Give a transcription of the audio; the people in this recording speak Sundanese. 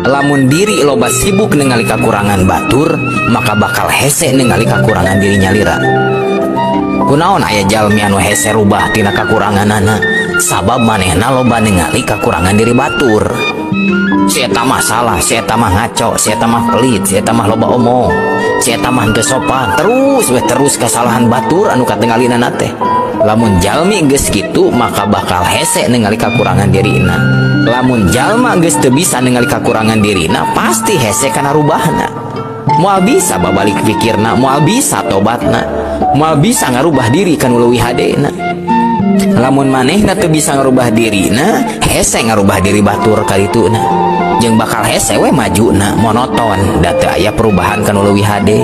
Lamun diri loba sibuk ningali kakurangan batur, maka bakal hese ningali kakurangan diri nyalira. Kunaon aya jalmi anu hese rubah tina kakuranganana? Sabab manehna loba ningali kakurangan diri batur. Si eta mah salah, si eta mah ngaco, si eta mah pelit, si eta mah loba omong, si eta mah teu sopan. Terus kesalahan batur anu katinggalinana teh. Lamun jalmi geus kitu maka bakal hese ningali kakurangan dirina. Lamun jalma geus teu bisa ningali kakurangan dirina, pasti hese kana rubahna. Moal bisa babalik pikirna, moal bisa tobatna, moal bisa ngarubah diri kanu leuwih hadena. Lamun manehna teu bisa ngarubah dirina, hese ngarubah diri batur kalituna. Jeung bakal hese we majuna monoton, da teu aya perubahan kanu leuwih hade.